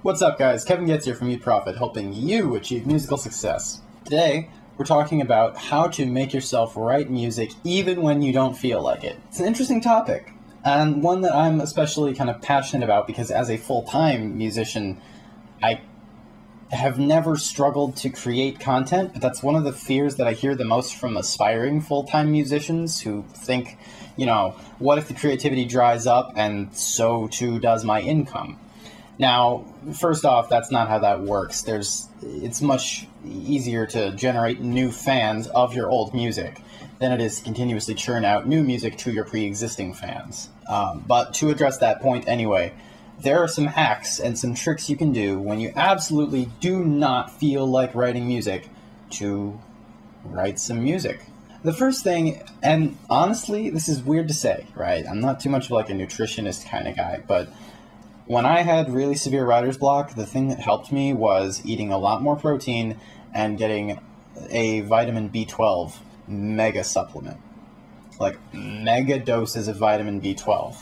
What's up, guys? Kevin Goetz here from Mute Profit, helping you achieve musical success. Today, we're talking about how to make yourself write music even when you don't feel like it. It's an interesting topic, and one that I'm especially kind of passionate about because as a full-time musician, I have never struggled to create content, but that's one of the fears that I hear the most from aspiring full-time musicians who think, what if the creativity dries up and so too does my income? Now, first off, that's not how that works. It's much easier to generate new fans of your old music than it is to continuously churn out new music to your pre-existing fans. But to address that point anyway, there are some hacks and some tricks you can do when you absolutely do not feel like writing music to write some music. The first thing, and honestly, this is weird to say, right? I'm not too much of like a nutritionist kind of guy, but when I had really severe writer's block, the thing that helped me was eating a lot more protein and getting a vitamin B12 mega supplement. Like mega doses of vitamin B12.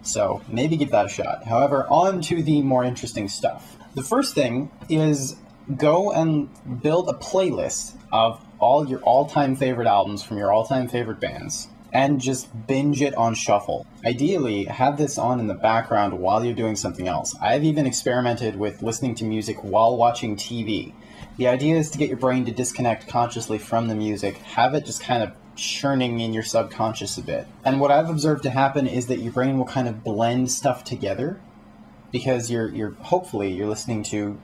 So maybe give that a shot. However, on to the more interesting stuff. The first thing is go and build a playlist of all your all-time favorite albums from your all-time favorite bands, and just binge it on shuffle. Ideally, have this on in the background while you're doing something else. I've even experimented with listening to music while watching TV. The idea is to get your brain to disconnect consciously from the music, have it just kind of churning in your subconscious a bit. And what I've observed to happen is that your brain will kind of blend stuff together because you're hopefully listening to,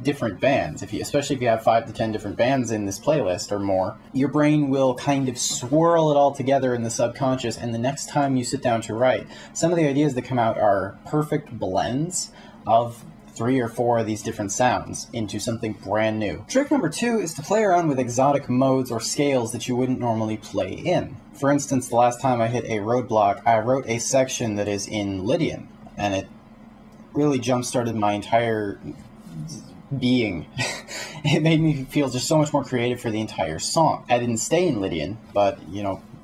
different bands. Especially if you have 5 to 10 different bands in this playlist or more, your brain will kind of swirl it all together in the subconscious, and the next time you sit down to write, some of the ideas that come out are perfect blends of 3 or 4 of these different sounds into something brand new. Trick number 2 is to play around with exotic modes or scales that you wouldn't normally play in. For instance, the last time I hit a roadblock, I wrote a section that is in Lydian, and it really jump-started my entire being. It made me feel just so much more creative for the entire song. I didn't stay in Lydian, but,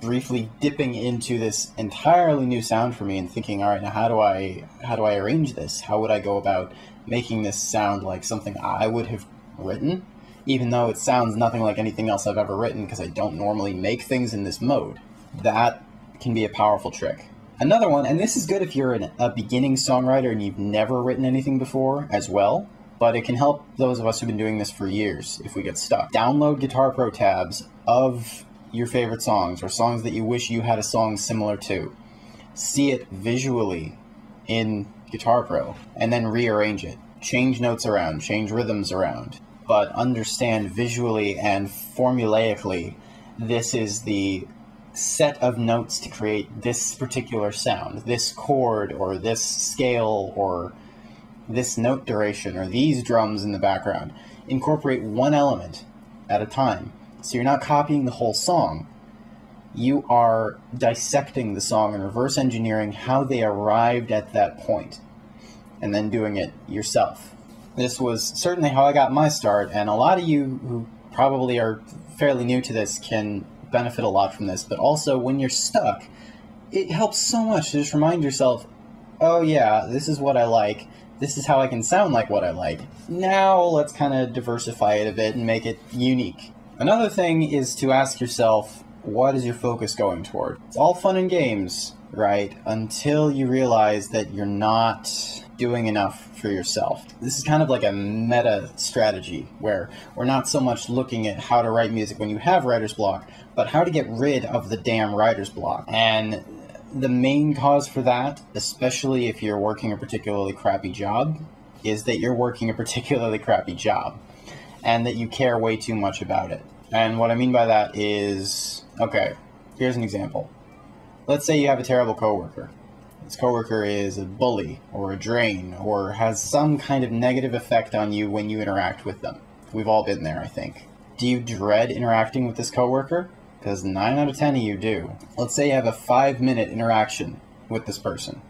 briefly dipping into this entirely new sound for me and thinking, all right, now how do I arrange this? How would I go about making this sound like something I would have written, even though it sounds nothing like anything else I've ever written because I don't normally make things in this mode? That can be a powerful trick. Another one, and this is good if you're a beginning songwriter and you've never written anything before as well, but it can help those of us who've been doing this for years if we get stuck. Download Guitar Pro tabs of your favorite songs or songs that you wish you had a song similar to. See it visually in Guitar Pro and then rearrange it. Change notes around, change rhythms around, but understand visually and formulaically this is the set of notes to create this particular sound, this chord or this scale or this note duration or these drums in the background. Incorporate one element at a time. So you're not copying the whole song. You are dissecting the song and reverse engineering how they arrived at that point and then doing it yourself. This was certainly how I got my start, and a lot of you who probably are fairly new to this can benefit a lot from this, but also when you're stuck, it helps so much to just remind yourself, oh yeah, this is what I like. This is how I can sound like what I like. Now let's kind of diversify it a bit and make it unique. Another thing is to ask yourself, what is your focus going toward? It's all fun and games, right? Until you realize that you're not doing enough for yourself. This is kind of like a meta strategy where we're not so much looking at how to write music when you have writer's block, but how to get rid of the damn writer's block. And the main cause for that, especially if you're working a particularly crappy job, is that you're working a particularly crappy job and that you care way too much about it. And what I mean by that is, okay, here's an example. Let's say you have a terrible coworker. This coworker is a bully or a drain or has some kind of negative effect on you when you interact with them. We've all been there, I think. Do you dread interacting with this coworker? Because 9 out of 10 of you do. Let's say you have a 5-minute interaction with this person.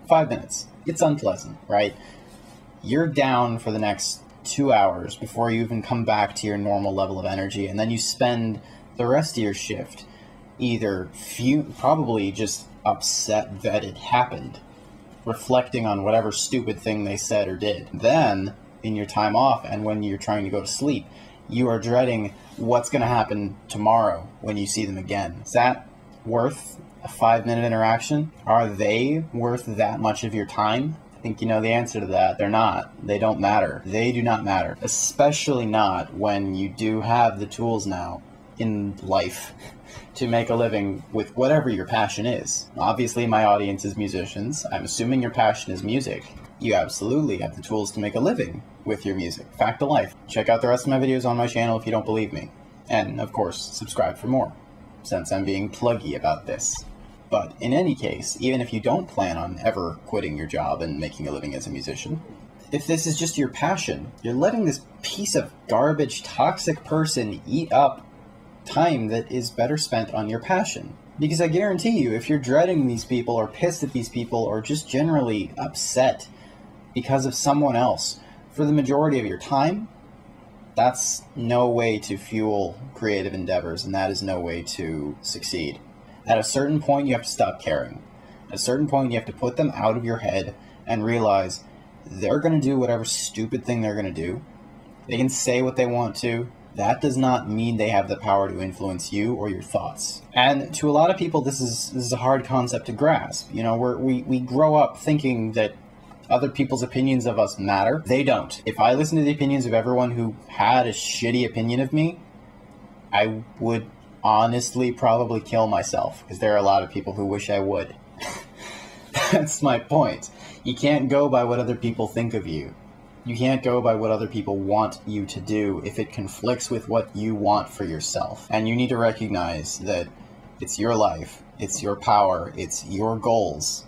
5 minutes. It's unpleasant, right? You're down for the next 2 hours before you even come back to your normal level of energy, and then you spend the rest of your shift either probably just upset that it happened, reflecting on whatever stupid thing they said or did. Then, in your time off and when you're trying to go to sleep, you are dreading what's going to happen tomorrow when you see them again. Is that worth a 5-minute interaction? Are they worth that much of your time? I think you know the answer to that. They're not. They don't matter. They do not matter. Especially not when you do have the tools now in life to make a living with whatever your passion is. Obviously, my audience is musicians. I'm assuming your passion is music. You absolutely have the tools to make a living with your music. Fact of life. Check out the rest of my videos on my channel if you don't believe me. And, of course, subscribe for more, since I'm being pluggy about this. But in any case, even if you don't plan on ever quitting your job and making a living as a musician, if this is just your passion, you're letting this piece of garbage, toxic person eat up time that is better spent on your passion. Because I guarantee you, if you're dreading these people or pissed at these people or just generally upset because of someone else for the majority of your time, that's no way to fuel creative endeavors, and that is no way to succeed. At a certain point, you have to stop caring. At a certain point, you have to put them out of your head and realize they're going to do whatever stupid thing they're going to do. They can say what they want to. That does not mean they have the power to influence you or your thoughts. And to a lot of people, this is a hard concept to grasp. You know, we grow up thinking that other people's opinions of us matter. They don't. If I listened to the opinions of everyone who had a shitty opinion of me, I would honestly probably kill myself, because there are a lot of people who wish I would. That's my point. You can't go by what other people think of you. You can't go by what other people want you to do if it conflicts with what you want for yourself. And you need to recognize that it's your life, it's your power, it's your goals.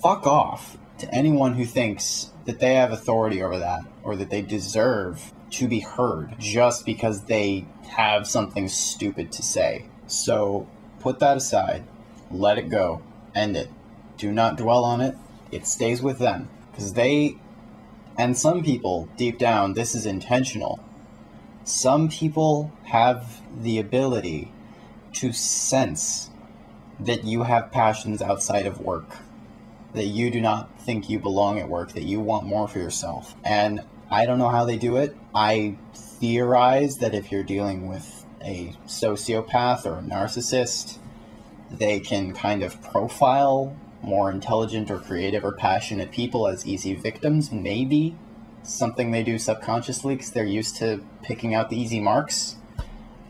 Fuck off to anyone who thinks that they have authority over that, or that they deserve to be heard just because they have something stupid to say. So put that aside, let it go, end it. Do not dwell on it. It stays with them, because they, and some people deep down, this is intentional. Some people have the ability to sense that you have passions outside of work, that you do not think you belong at work, that you want more for yourself. And I don't know how they do it. I theorize that if you're dealing with a sociopath or a narcissist, they can kind of profile more intelligent or creative or passionate people as easy victims. Maybe something they do subconsciously because they're used to picking out the easy marks.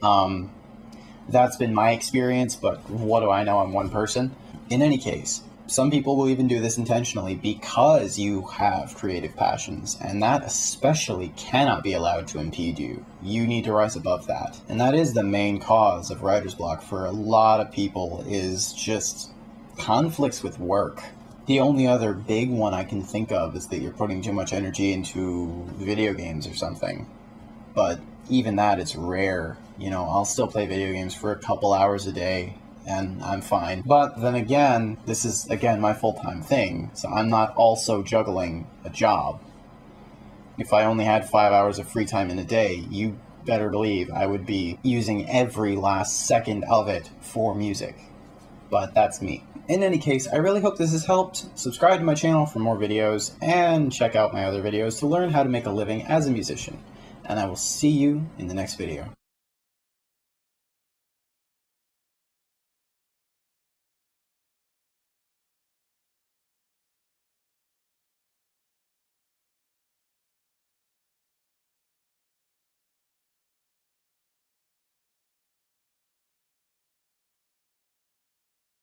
That's been my experience, but what do I know? I'm one person. In any case, some people will even do this intentionally because you have creative passions, and that especially cannot be allowed to impede you. You need to rise above that. And that is the main cause of writer's block for a lot of people, is just conflicts with work. The only other big one I can think of is that you're putting too much energy into video games or something. But even that is rare. You know, I'll still play video games for a couple hours a day, and I'm fine. But then again, this is, again, my full-time thing, so I'm not also juggling a job. If I only had 5 hours of free time in a day, you better believe I would be using every last second of it for music. But that's me. In any case, I really hope this has helped. Subscribe to my channel for more videos, and check out my other videos to learn how to make a living as a musician. And I will see you in the next video.